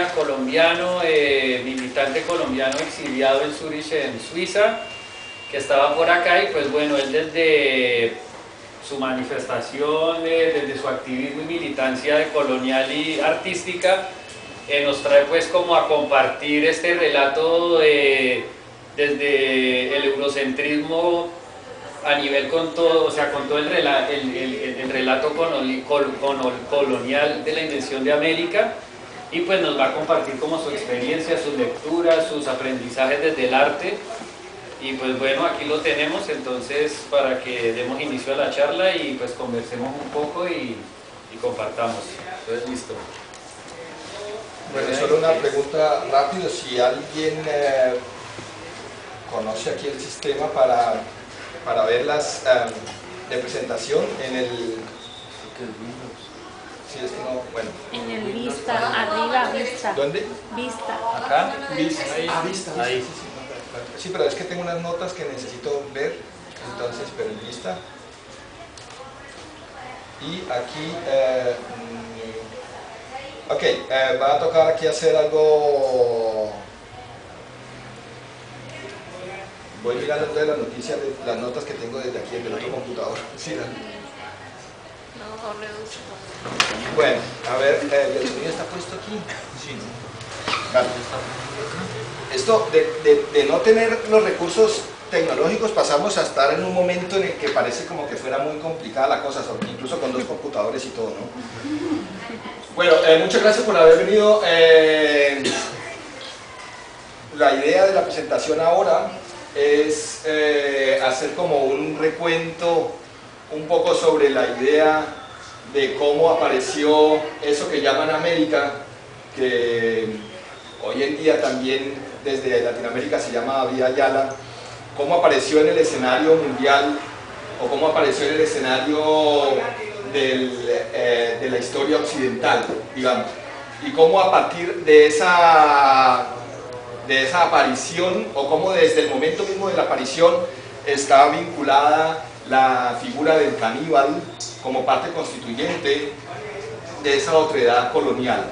indígena colombiano, militante colombiano exiliado en Zurich, en Suiza, que estaba por acá y pues bueno, él desde su manifestación, desde su activismo y militancia de colonial y artística, nos trae pues como a compartir este relato desde el eurocentrismo a nivel con todo, o sea, con todo el relato colonial de la invención de América, y pues nos va a compartir como su experiencia, sus lecturas, sus aprendizajes desde el arte. Y pues bueno, aquí lo tenemos, entonces para que demos inicio a la charla y pues conversemos un poco y compartamos. Entonces, listo. Bueno, solo una pregunta rápido, si alguien conoce aquí el sistema para ver las de presentación en el... Sí, es que no, bueno. En el vista, arriba, vista. ¿Dónde? Vista. Acá. Vista. Vista. Ahí. Sí, pero es que tengo unas notas que necesito ver, entonces, pero en vista. Y aquí, va a tocar aquí hacer algo. Voy mirando entonces las noticias, las notas que tengo desde aquí, desde el otro computador. Sí, No, reduce. bueno, a ver, ¿el sonido está puesto aquí? Sí, ¿no? Vale. Esto de no tener los recursos tecnológicos pasamos a estar en un momento en el que parece como que fuera muy complicada la cosa, incluso con 2 computadores y todo, ¿no? Bueno, muchas gracias por haber venido. La idea de la presentación ahora es hacer como un recuento un poco sobre la idea de cómo apareció eso que llaman América, que hoy en día también desde Latinoamérica se llama Vía Yala, cómo apareció en el escenario mundial o cómo apareció en el escenario de la historia occidental, digamos, y cómo a partir de esa aparición, o cómo desde el momento mismo de la aparición está vinculada la figura del caníbal como parte constituyente de esa otredad colonial.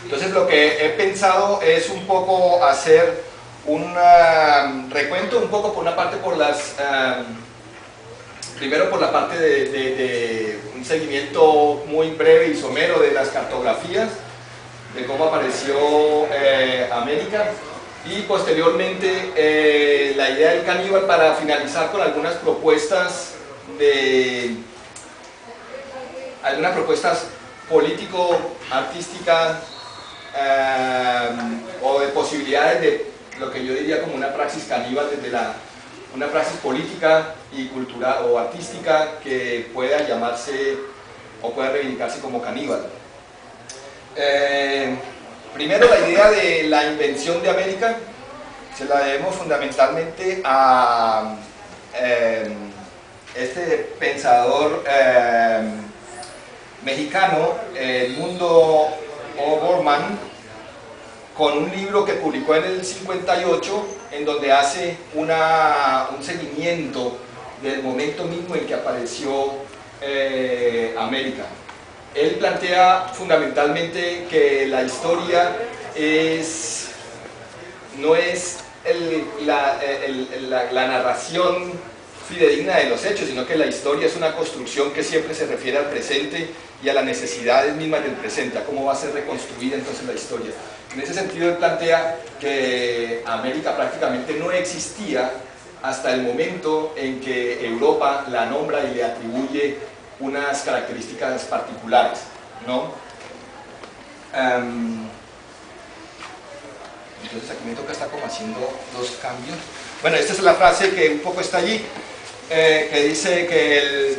Entonces lo que he pensado es un poco hacer un recuento, un poco por una parte por las... primero por la parte de un seguimiento muy breve y somero de las cartografías, de cómo apareció América, y posteriormente la idea del caníbal, para finalizar con algunas propuestas político-artísticas o de posibilidades de lo que yo diría como una praxis caníbal, desde una praxis política y cultural o artística que pueda llamarse o pueda reivindicarse como caníbal. Primero, la idea de la invención de América se la debemos fundamentalmente a este pensador mexicano, Edmundo O'Gorman, con un libro que publicó en el 58, en donde hace un seguimiento del momento mismo en que apareció América. Él plantea fundamentalmente que la historia no es la narración fidedigna de los hechos, sino que la historia es una construcción que siempre se refiere al presente y a las necesidades mismas del presente, a cómo va a ser reconstruida entonces la historia. En ese sentido, él plantea que América prácticamente no existía hasta el momento en que Europa la nombra y le atribuye unas características particulares, ¿no? Entonces aquí me toca estar como haciendo 2 cambios. Bueno, esta es la frase que un poco está allí, que dice que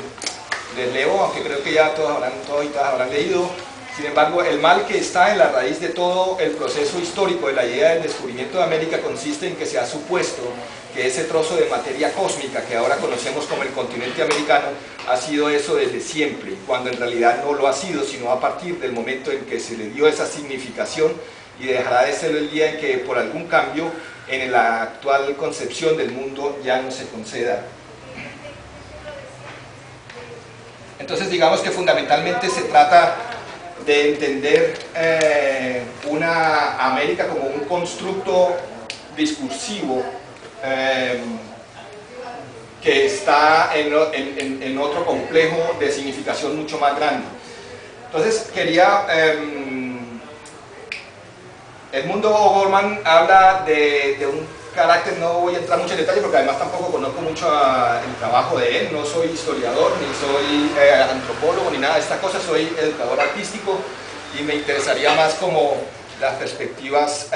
les leo, aunque creo que ya todos y todas habrán leído. Sin embargo, el mal que está en la raíz de todo el proceso histórico de la idea del descubrimiento de América consiste en que se ha supuesto que ese trozo de materia cósmica que ahora conocemos como el continente americano ha sido eso desde siempre, cuando en realidad no lo ha sido, sino a partir del momento en que se le dio esa significación, y dejará de ser el día en que por algún cambio en la actual concepción del mundo ya no se conceda. Entonces digamos que fundamentalmente se trata de entender una América como un constructo discursivo que está en otro complejo de significación mucho más grande. Entonces quería... Edmundo O'Gorman habla de un carácter, no voy a entrar mucho en detalle porque además tampoco conozco mucho el trabajo de él, no soy historiador, ni soy antropólogo, ni nada de esta cosa, soy educador artístico y me interesaría más como las perspectivas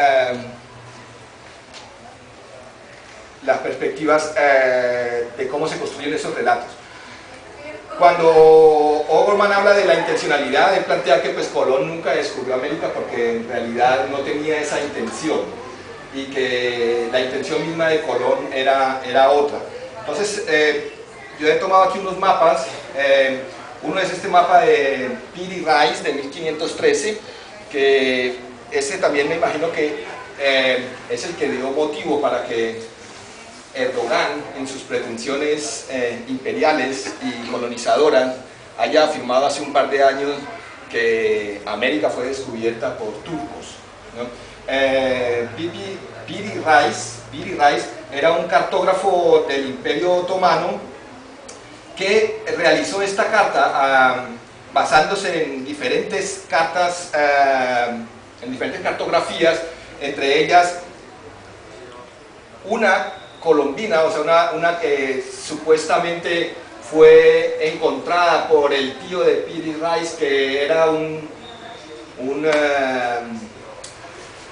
de cómo se construyen esos relatos. Cuando O'Gorman habla de la intencionalidad, él plantea que pues, Colón nunca descubrió América porque en realidad no tenía esa intención y que la intención misma de Colón era otra. Entonces, yo he tomado aquí unos mapas, uno es este mapa de Peary Rice de 1513, que ese también me imagino que es el que dio motivo para que Erdogan, en sus pretensiones imperiales y colonizadoras, haya afirmado hace un par de años que América fue descubierta por turcos, ¿no? Peary Rice era un cartógrafo del Imperio Otomano que realizó esta carta basándose en diferentes cartas, en diferentes cartografías, entre ellas una colombina, o sea, una que supuestamente fue encontrada por el tío de Peary Rice, que era un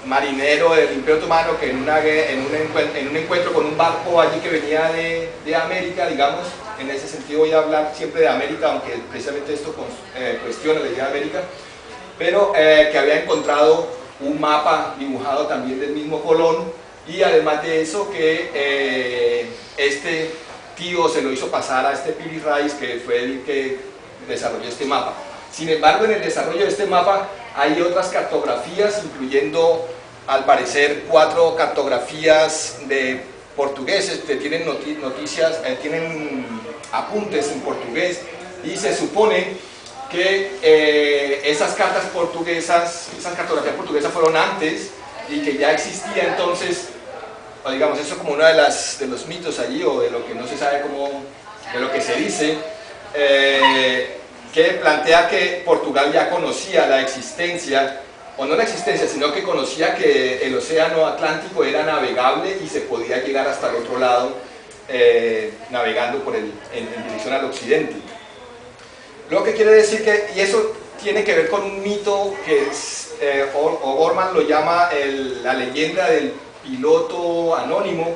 marinero del Imperio Otomano, que en un encuentro con un barco allí que venía de América, digamos, en ese sentido voy a hablar siempre de América, aunque precisamente esto cuestiona la idea de América, pero que había encontrado un mapa dibujado también del mismo Colón. Y además de eso que este tío se lo hizo pasar a este Peary Rice, que fue el que desarrolló este mapa. Sin embargo, en el desarrollo de este mapa hay otras cartografías, incluyendo al parecer 4 cartografías de portugueses que tienen noticias, tienen apuntes en portugués, y se supone que esas cartas portuguesas, esas cartografías portuguesas fueron antes y que ya existía entonces, o digamos, eso como uno de los mitos allí, o de lo que no se sabe cómo, de lo que se dice, que plantea que Portugal ya conocía la existencia, o no la existencia, sino que conocía que el océano Atlántico era navegable y se podía llegar hasta el otro lado navegando en dirección al occidente. Lo que quiere decir que, y eso tiene que ver con un mito que es, O'Gorman lo llama la leyenda del piloto anónimo,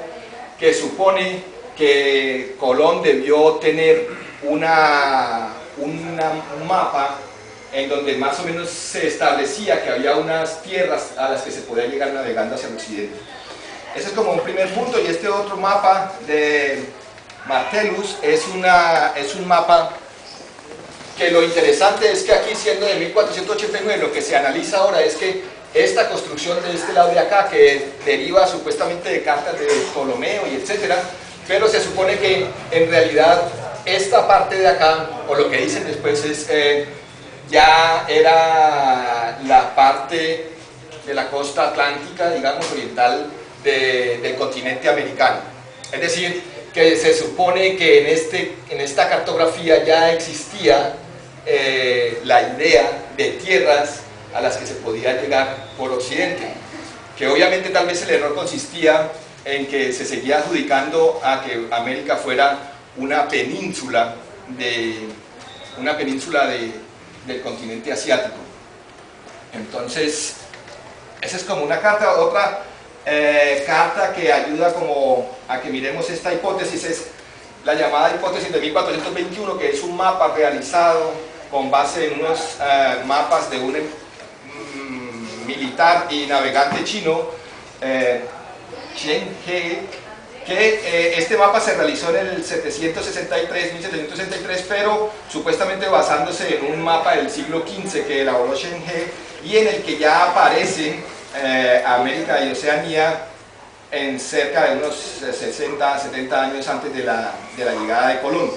que supone que Colón debió tener un mapa en donde más o menos se establecía que había unas tierras a las que se podía llegar navegando hacia el occidente. Ese es como un primer punto, y este otro mapa de Martellus es un mapa que lo interesante es que aquí, siendo de 1489, lo que se analiza ahora es que esta construcción de este lado de acá, que deriva supuestamente de cartas de Ptolomeo y etcétera, pero se supone que en realidad esta parte de acá, o lo que dicen después es ya era la parte de la costa atlántica, digamos, oriental del continente americano. Es decir, que se supone que en esta cartografía ya existía la idea de tierras a las que se podía llegar por occidente, que obviamente tal vez el error consistía en que se seguía adjudicando a que América fuera una península del continente asiático. Entonces, esa es como una carta. Otra carta que ayuda como a que miremos esta hipótesis es la llamada hipótesis de 1421, que es un mapa realizado con base en unos mapas de un militar y navegante chino, Chen He, que este mapa se realizó en el 1763, pero supuestamente basándose en un mapa del siglo XV que elaboró Chen He, y en el que ya aparece América y Oceanía en cerca de unos 60, 70 años antes de la llegada de Colón.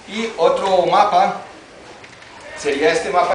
Y otro mapa sería este mapa